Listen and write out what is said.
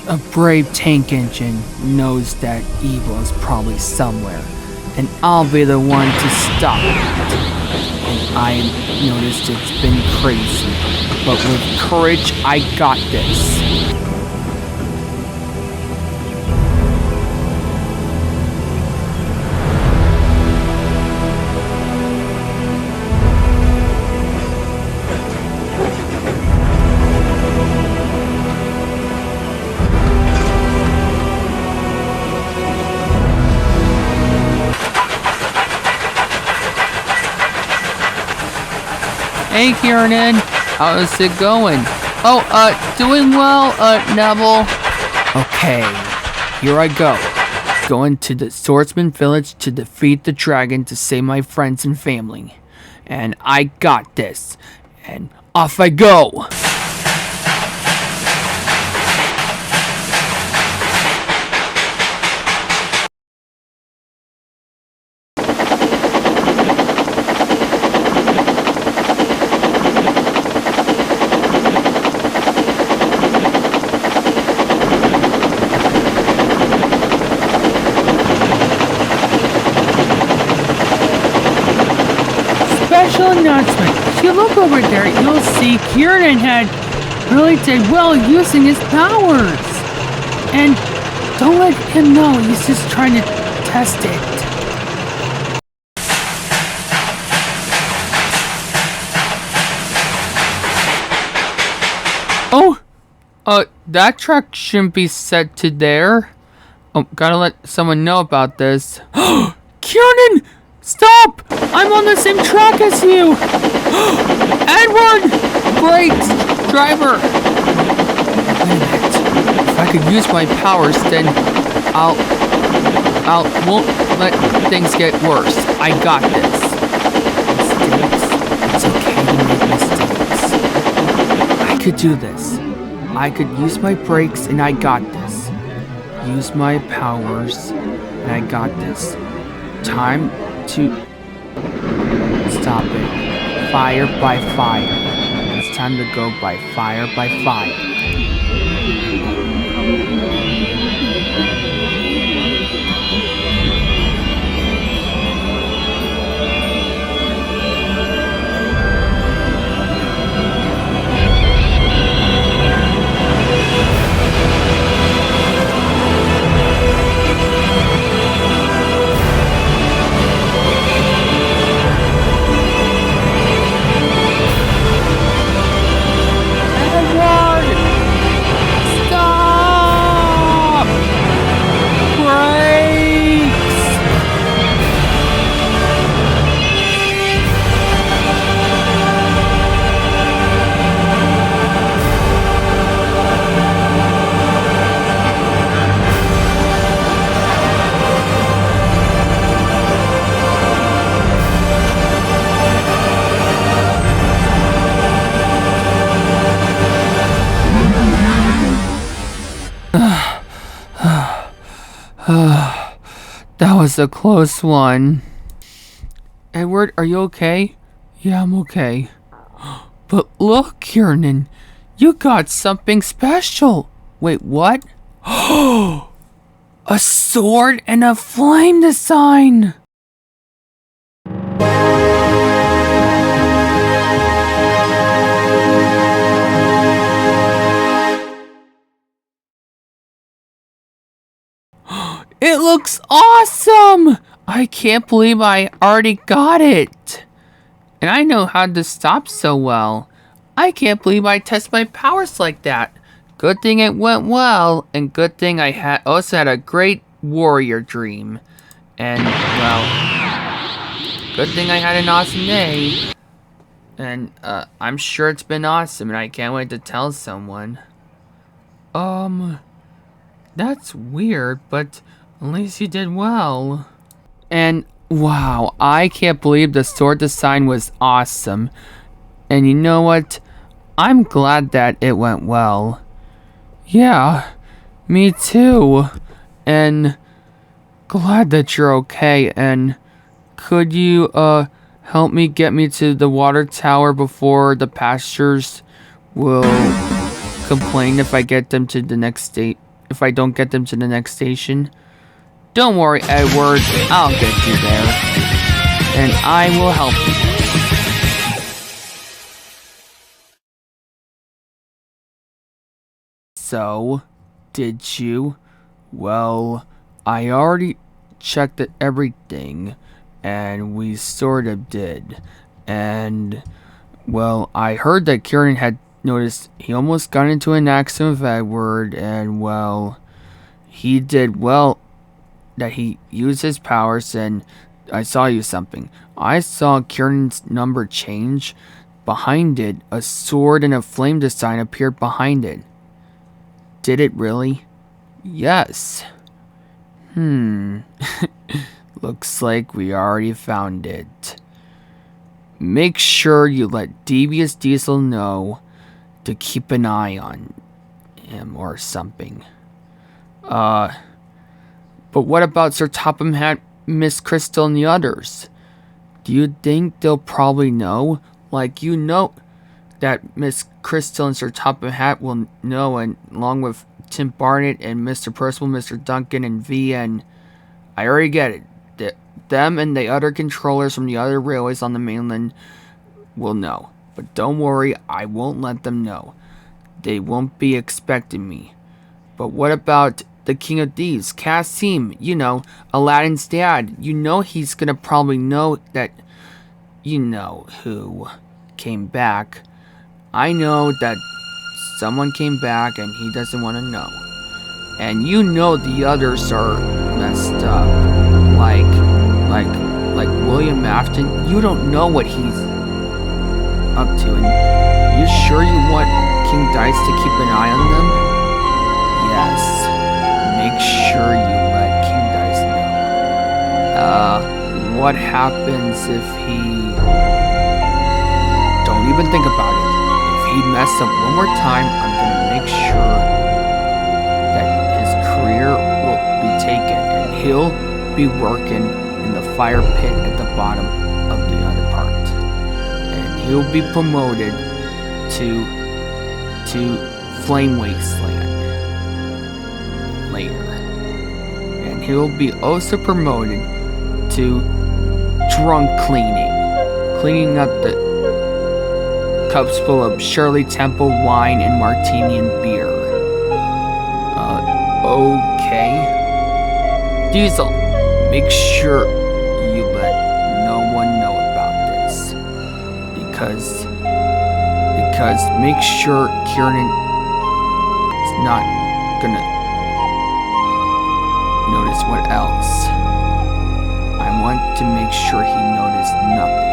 A brave tank engine knows that evil is probably somewhere, and I'll be the one to stop it. And I noticed it's been crazy, but with courage, I got this. Hey Kiernan, how's it going? Oh, doing well, Neville. Okay, here I go. Going to the swordsman village to defeat the dragon to save my friends and family. And I got this. And off I go! Special announcement. If you look over there, you'll see Kiernan really did well using his powers. And don't let him know, he's just trying to test it. Oh, that truck shouldn't be set to there. Oh, gotta let someone know about this. Kiernan! Stop! I'm on the same track as you! Edward! Brakes! Driver! Wait a minute. If I could use my powers, then I won't let things get worse. I got this. Mistakes? It's okay to make mistakes. I could do this. I could use my brakes and I got this. Use my powers and I got this. Time to stop it. Fire by fire. It's time to go by fire by fire. That was a close one. Edward, are you okay? Yeah, I'm okay. But look, Kiernan, you got something special. Wait, what? A sword and a flame design! It looks awesome! I can't believe I already got it. And I know how to stop so well. I can't believe I tested my powers like that. Good thing it went well, and good thing I also had a great warrior dream. And, well, good thing I had an awesome day. And, I'm sure it's been awesome, and I can't wait to tell someone. That's weird, but at least you did well. And wow, I can't believe the sword design was awesome. And you know what? I'm glad that it went well. Yeah, me too. And glad that you're okay. And could you help me get me to the water tower before the pastures will complain if I get them to the next if I don't get them to the next station. Don't worry, Edward, I'll get you there. And I will help you. So, did you? Well, I already checked everything, and we sort of did. And, well, I heard that Kiernan had noticed he almost got into an accident with Edward, and, well, he did well that he used his powers, and I saw you something. I saw Kiernan's number change. Behind it, a sword and a flame design appeared behind it. Did it really? Yes. Looks like we already found it. Make sure you let Devious Diesel know to keep an eye on him or something. But what about Sir Topham Hatt, Miss Crystal, and the others? Do you think they'll probably know? Like, you know that Miss Crystal and Sir Topham Hatt will know, and along with Tim Barnett and Mr. Percival, Mr. Duncan, and V, and I already get it. Them and the other controllers from the other railways on the mainland will know. But don't worry, I won't let them know. They won't be expecting me. But what about the King of Thieves, Cassim, you know, Aladdin's dad? You know he's gonna probably know that, you know who came back. I know that someone came back and he doesn't want to know. And you know the others are messed up. Like William Afton, you don't know what he's up to. And you sure you want King Dice to keep an eye on them? Yes. Make sure you let King Dice know. What happens if he... Don't even think about it. If he messes up one more time, I'm gonna make sure that his career will be taken, and he'll be working in the fire pit at the bottom of the other part. And he'll be promoted to Flame Wasteland later. And he'll be also promoted to drunk cleaning up the cups full of Shirley Temple wine and martini and beer. Okay. Diesel, make sure you let no one know about this. Because make sure Kiernan is not gonna notice what else. I want to make sure he noticed nothing.